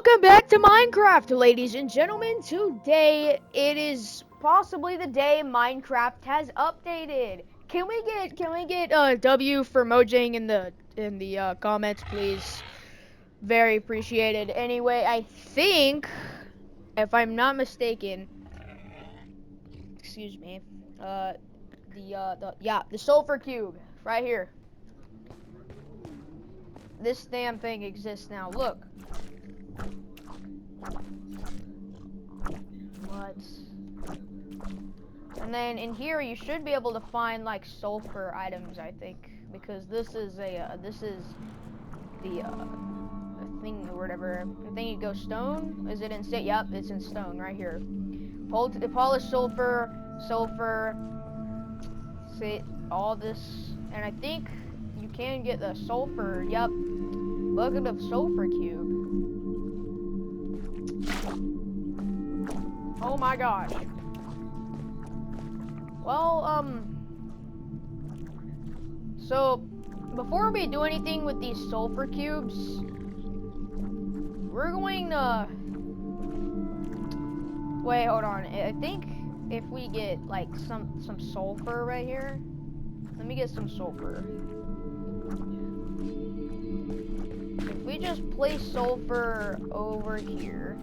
Welcome back to Minecraft, ladies and gentlemen. Today, it is possibly the day Minecraft has updated. Can we get W for Mojang in the comments, please? Very appreciated. Anyway, I think, if I'm not mistaken, excuse me, the Solfer cube right here. This damn thing exists now. Look. What? And then in here you should be able to find like sulfur items, I think, because this is the thing or whatever. The thing you go stone. Is it in state? Yep, it's in stone right here. Polished sulfur, see all this, and I think you can get the sulfur. Yep, look at the sulfur cube. Oh my gosh. Well, so before we do anything with these sulfur cubes, we're going to wait, hold on. I think if we get like some sulfur right here. Let me get some sulfur. If we just place sulfur over here.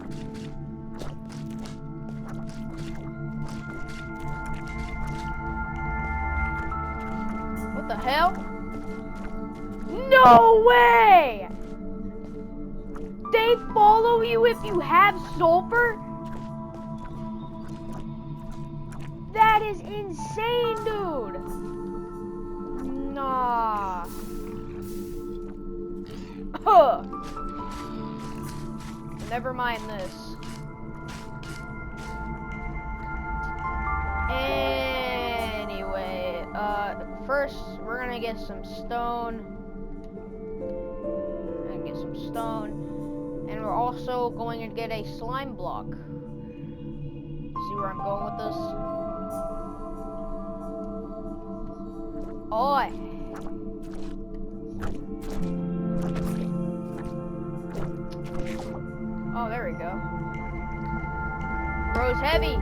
What the hell? No way! They follow you if you have sulfur? That is insane, dude! Nah. Huh. Never mind this. Anyway, first we're gonna get some stone. And we're also going to get a slime block. See where I'm going with this? Oi! Oh, there we go. Bro's heavy.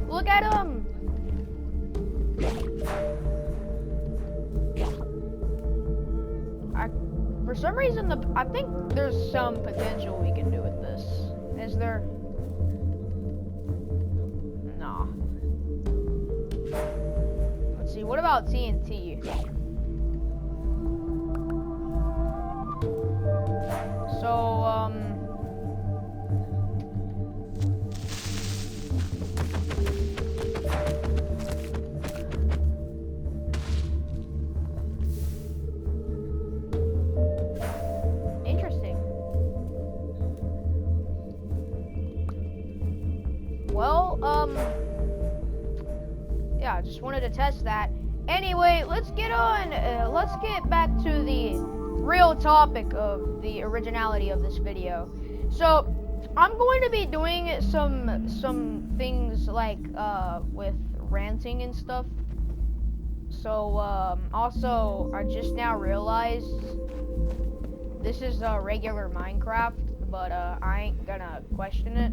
Look at him. For some reason, I think there's some potential we can do with this. Is there? Nah. Let's see. What about TNT? So, interesting. Well, yeah, I just wanted to test that. Anyway, let's get back to the real topic of the originality of this video. So, I'm going to be doing some things like with ranting and stuff. So, also, I just now realized this is regular Minecraft, but I ain't gonna question it.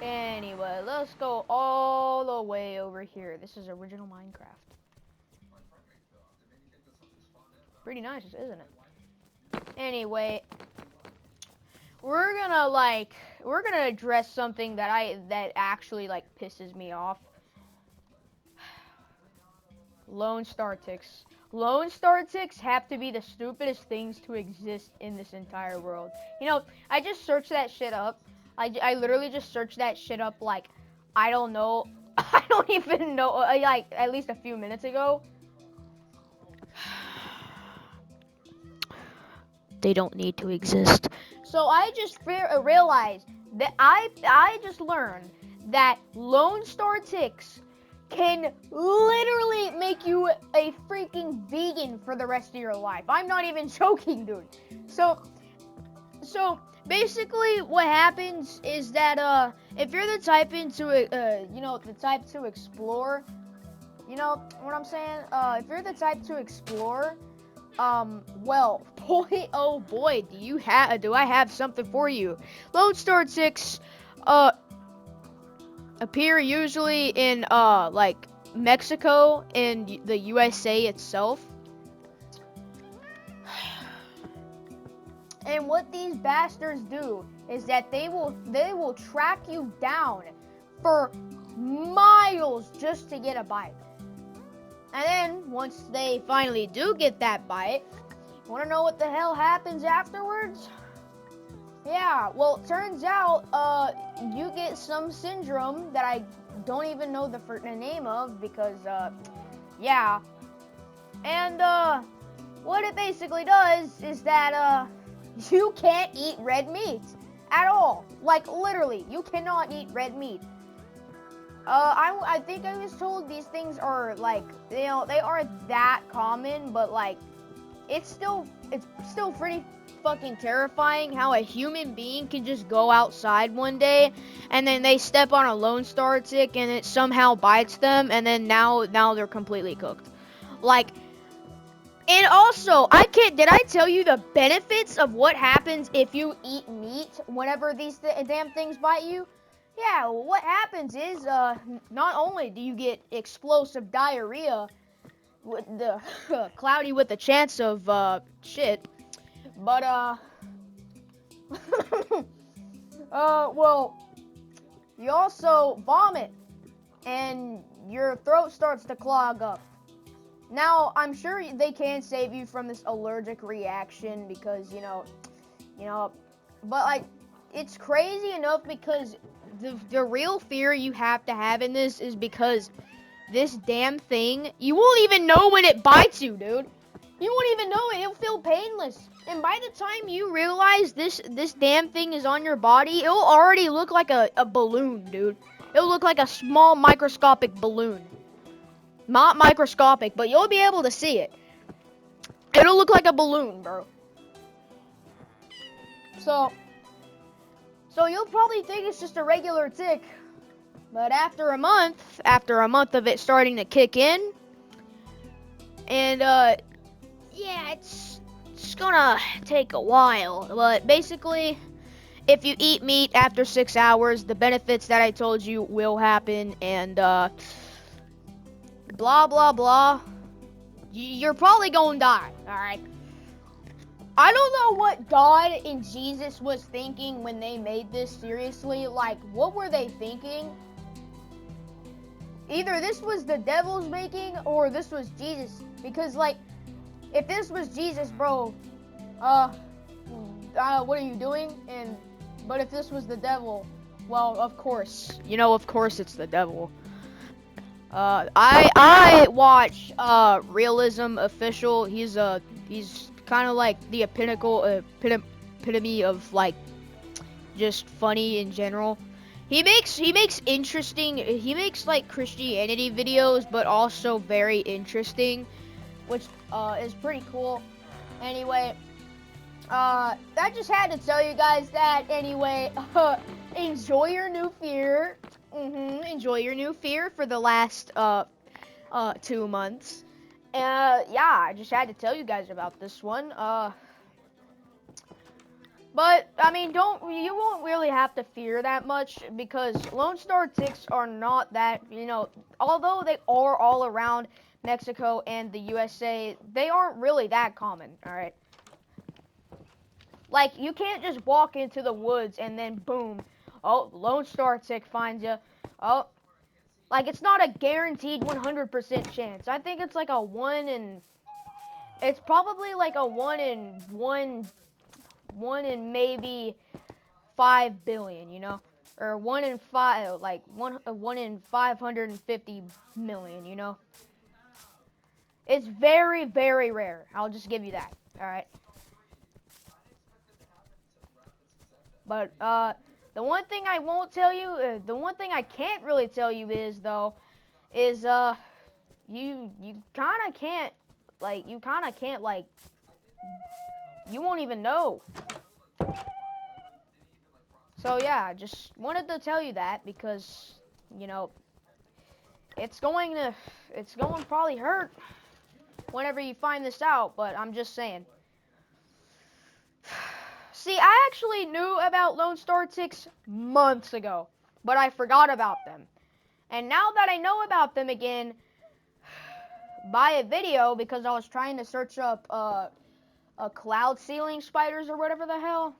Anyway, let's go all the way over here. This is original Minecraft. Pretty nice, isn't it? Anyway, we're gonna address something that actually like pisses me off. Lone star ticks. Lone star ticks have to be the stupidest things to exist in this entire world. You know, I just searched that shit up. I literally just searched that shit up like, I don't know, I don't even know, like at least a few minutes ago. They don't need to exist. So I just realized that I just learned that lone star ticks can literally make you a freaking vegan for the rest of your life. I'm not even joking, dude. So Basically, what happens is that if you're the type the type to explore, you know what I'm saying? If you're the type to explore, well, boy, oh boy, do I have something for you? Lone Star Ticks, appear usually in like Mexico and the USA itself. And what these bastards do is that they will track you down for miles just to get a bite. And then once they finally do get that bite, you want to know what the hell happens afterwards? Yeah, well, it turns out you get some syndrome that I don't even know the name of because yeah. And what it basically does is that you can't eat red meat at all. Like literally, you cannot eat red meat. I think I was told these things are like, they aren't that common, but like it's still pretty fucking terrifying how a human being can just go outside one day and then they step on a Lone Star tick and it somehow bites them and then now they're completely cooked. Like, and also, did I tell you the benefits of what happens if you eat meat whenever these damn things bite you? Yeah, what happens is, not only do you get explosive diarrhea, with the cloudy with the chance of, shit, but, well, you also vomit, and your throat starts to clog up. Now, I'm sure they can save you from this allergic reaction because, but like, it's crazy enough because the real fear you have to have in this is because this damn thing, you won't even know when it bites you, dude. You won't even know it. It'll feel painless. And by the time you realize this damn thing is on your body, it'll already look like a balloon, dude. It'll look like a small microscopic balloon. Not microscopic, but you'll be able to see it. It'll look like a balloon, bro. So you'll probably think it's just a regular tick. But after a month of it starting to kick in, and yeah, it's gonna take a while. But basically, if you eat meat after 6 hours, the benefits that I told you will happen, and blah blah blah. You're probably gonna die. All right. I don't know what God and Jesus was thinking when they made this, seriously. Like, what were they thinking? Either this was the devil's making or this was Jesus. Because, like, if this was Jesus, bro, what are you doing? But if this was the devil, well, of course. Of course it's the devil. I watch Realism Official. He's kind of like the epitome of like just funny in general. He makes like Christianity videos, but also very interesting, which is pretty cool. Anyway, I just had to tell you guys that. Anyway, enjoy your new fear. Enjoy your new fear for the last 2 months. Yeah, I just had to tell you guys about this one. But I mean, you won't really have to fear that much because Lone Star ticks are not that, although they are all around Mexico and the USA, they aren't really that common, all right? Like, you can't just walk into the woods and then boom, oh, Lone Star tick finds you. Oh, like, it's not a guaranteed 100% chance. I think it's like it's probably like a 1 in maybe 5 billion, or 1 in 5, like 1 in 550 million. It's very, very rare. I'll just give you that. All right. But the one thing I won't tell you, the one thing I can't really tell you is you kind of can't, like, you won't even know. So yeah, just wanted to tell you that because, you know, it's going to probably hurt whenever you find this out, but I'm just saying. See, I actually knew about Lone Star ticks months ago, but I forgot about them. And now that I know about them again by a video because I was trying to search up cloud ceiling spiders or whatever the hell,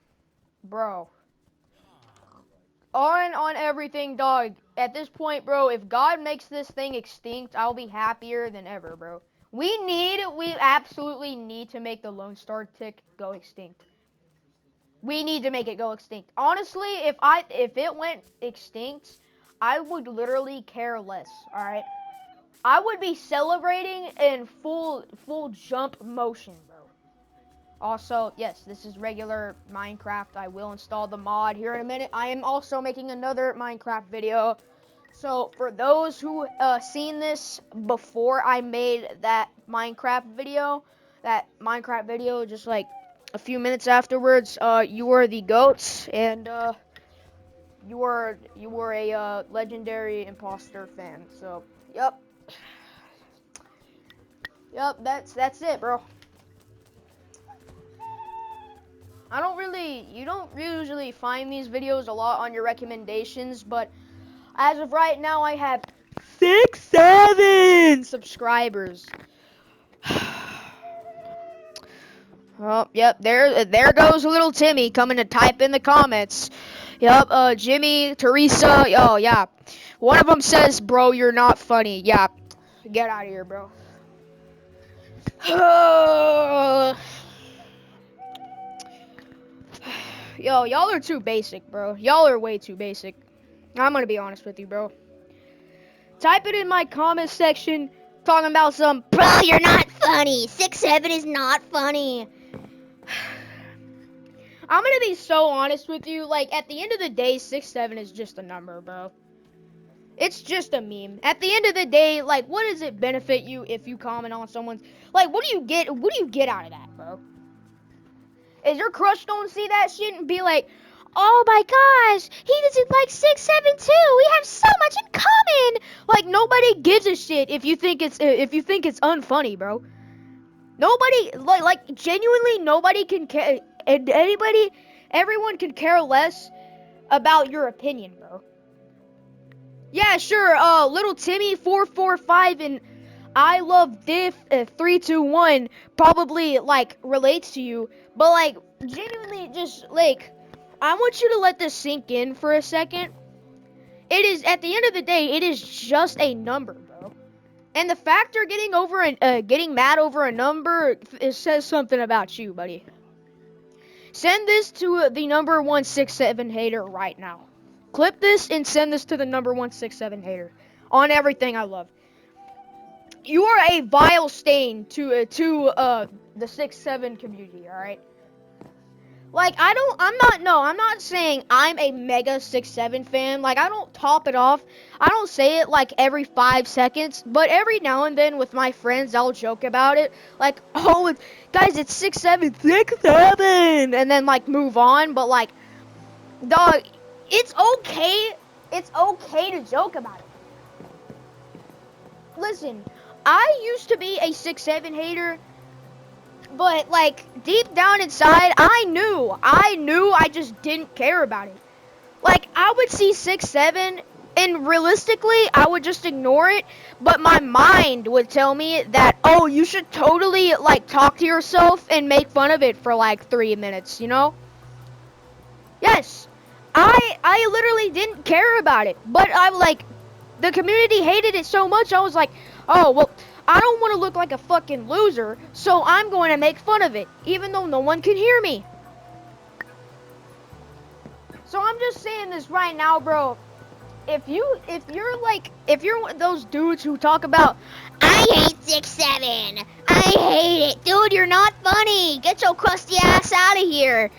bro. On everything, dog. At this point, bro, if God makes this thing extinct, I'll be happier than ever, bro. We absolutely need to make the Lone Star tick go extinct. We need to make it go extinct. Honestly, if it went extinct, I would literally care less, all right? I would be celebrating in full jump motion, bro. Also, yes, this is regular Minecraft. I will install the mod here in a minute. I am also making another Minecraft video. So for those who seen this before I made that Minecraft video just like a few minutes afterwards, you were the goats, and you were a legendary imposter fan. So, yep, that's it, bro. You don't usually find these videos a lot on your recommendations, but as of right now, I have 7 subscribers. Oh, yep, there goes little Timmy coming to type in the comments. Yep, Jimmy, Teresa, oh, yeah. One of them says, bro, you're not funny. Yeah, get out of here, bro. Yo, y'all are too basic, bro. Y'all are way too basic. I'm gonna be honest with you, bro. Type it in my comment section talking about some, bro, you're not funny. 6'7" is not funny. I'm gonna be so honest with you. Like, at the end of the day, 6'7" is just a number, bro. It's just a meme. At the end of the day, like, what does it benefit you if you comment on someone's... Like, what do you get out of that, bro? Is your crush gonna see that shit and be like, oh my gosh, he doesn't like 6'7" too. We have so much in common. Like, nobody gives a shit if you think it's unfunny, bro. Nobody, like genuinely, nobody can care, and everyone can care less about your opinion, bro. Yeah, sure. Little Timmy 445 and I love Diff 321 probably like relates to you, but like genuinely, just like I want you to let this sink in for a second. It is, at the end of the day, it is just a number, bro. And the fact you're getting mad over a number, it says something about you, buddy. Send this to the number 167 hater right now. Clip this and send this to the number 167 hater on everything I love. You are a vile stain to the 6'7" community, all right? Like, I'm not saying I'm a mega 6'7" fan. Like, I don't top it off. I don't say it like every 5 seconds, but every now and then with my friends, I'll joke about it. Like, oh, guys, it's 6'7", 6'7", and then like move on. But like, dog, it's okay. It's okay to joke about it. Listen, I used to be a 6'7" hater. But, like, deep down inside, I knew I just didn't care about it. Like, I would see 6'7", and realistically, I would just ignore it, but my mind would tell me that, oh, you should totally, like, talk to yourself and make fun of it for, like, 3 minutes, you know? Yes, I literally didn't care about it, but I'm like, the community hated it so much, I was like, oh, well, I don't want to look like a fucking loser, so I'm going to make fun of it, even though no one can hear me. So I'm just saying this right now, bro. If you're one of those dudes who talk about, I hate 6'7", I hate it, dude, you're not funny, get your crusty ass out of here.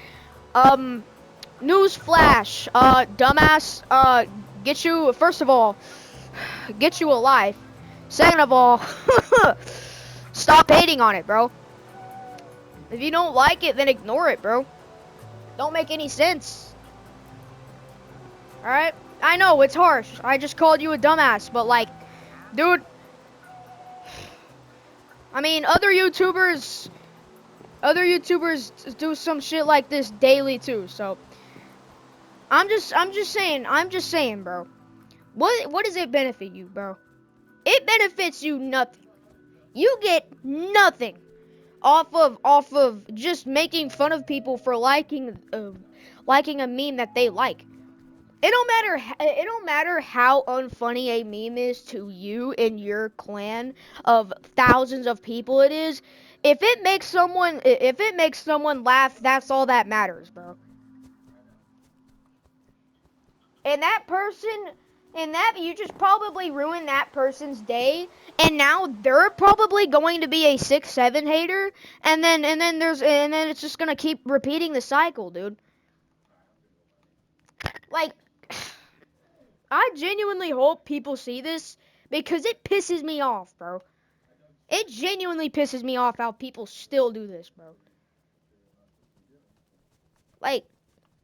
Newsflash, dumbass, first of all, get you alive. Second of all, stop hating on it, bro. If you don't like it, then ignore it, bro. Don't make any sense. Alright? I know, it's harsh. I just called you a dumbass, but like, dude, I mean, other YouTubers do some shit like this daily too, so I'm just saying, bro. What does it benefit you, bro? It benefits you nothing. You get nothing off of just making fun of people for liking a meme that they like. It don't matter how unfunny a meme is to you and your clan of thousands of people it is. If it makes someone laugh, that's all that matters, bro. And that person and that you just probably ruined that person's day, and now they're probably going to be a 6-7 hater, and then it's just gonna keep repeating the cycle, dude. Like, I genuinely hope people see this because it pisses me off, bro. It genuinely pisses me off how people still do this, bro. Like,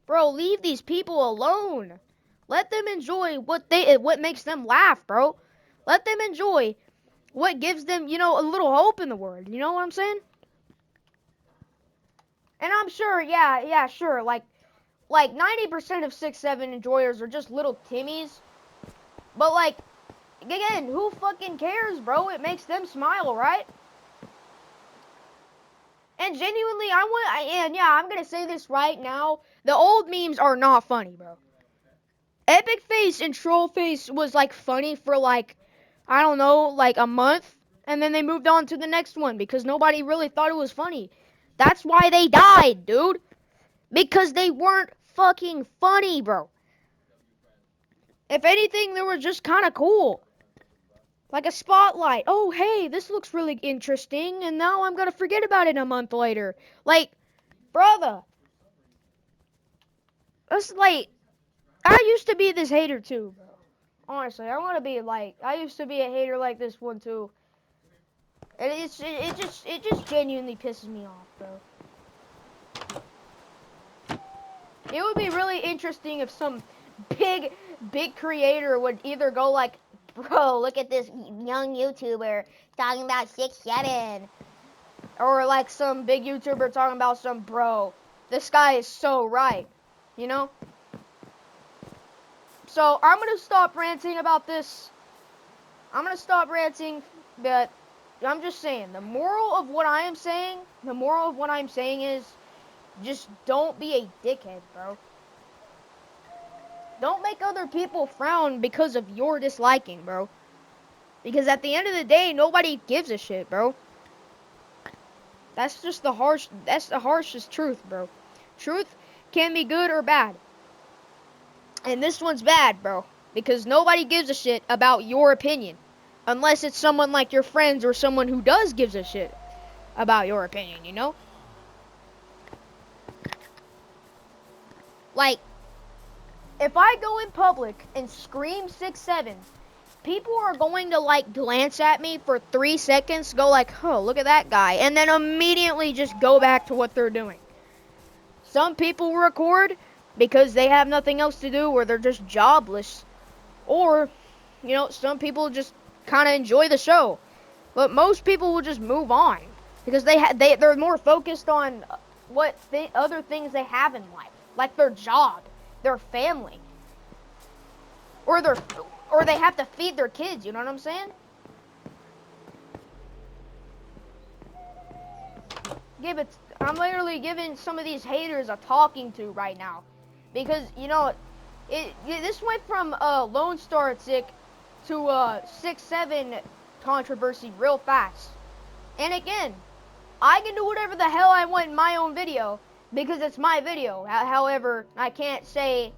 bro, leave these people alone. Let them enjoy what makes them laugh, bro. Let them enjoy what gives them, a little hope in the world. You know what I'm saying? And I'm sure, yeah, sure. Like 90% of 6-7 enjoyers are just little Timmies. But like, again, who fucking cares, bro? It makes them smile, right? And genuinely, I'm gonna say this right now. The old memes are not funny, bro. Epic Face and Troll Face was like funny for like, I don't know, like a month. And then they moved on to the next one because nobody really thought it was funny. That's why they died, dude. Because they weren't fucking funny, bro. If anything, they were just kind of cool. Like a spotlight. Oh, hey, this looks really interesting, and now I'm gonna forget about it a month later. Like, brother, that's like, I used to be this hater too, bro. Honestly, I used to be a hater like this one too. And it just genuinely pisses me off, bro. It would be really interesting if some big, big creator would either go like, bro, look at this young YouTuber talking about 6-7. Or like some big YouTuber talking about some, bro, this guy is so right. You know? So I'm going to stop ranting about this. I'm going to stop ranting, but I'm just saying, the moral of what I'm saying is just don't be a dickhead, bro. Don't make other people frown because of your disliking, bro. Because at the end of the day, nobody gives a shit, bro. That's the harshest truth, bro. Truth can be good or bad. And this one's bad, bro. Because nobody gives a shit about your opinion. Unless it's someone like your friends or someone who does gives a shit about your opinion, you know? Like, if I go in public and scream 6-7, people are going to like glance at me for 3 seconds, go like, oh, look at that guy, and then immediately just go back to what they're doing. Some people record because they have nothing else to do or they're just jobless. Or, some people just kind of enjoy the show. But most people will just move on because they're more focused on other things they have in life, like their job, their family, or they have to feed their kids, you know what I'm saying? I'm literally giving some of these haters a talking to right now. Because, this went from Lone Star Tick to 6-7 controversy real fast. And again, I can do whatever the hell I want in my own video because it's my video. However, I can't say,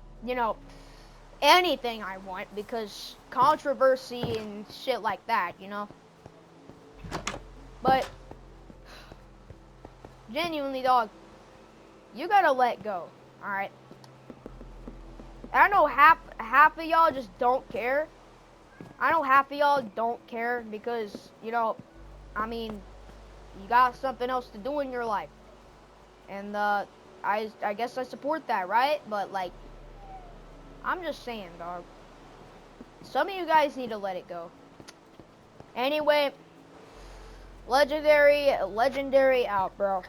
anything I want because controversy and shit like that, But genuinely, dog, you gotta let go, alright? I know half of y'all just don't care. I know half of y'all don't care because, I mean, you got something else to do in your life. And I guess I support that, right? But like, I'm just saying, dog. Some of you guys need to let it go. Anyway, legendary out, bro.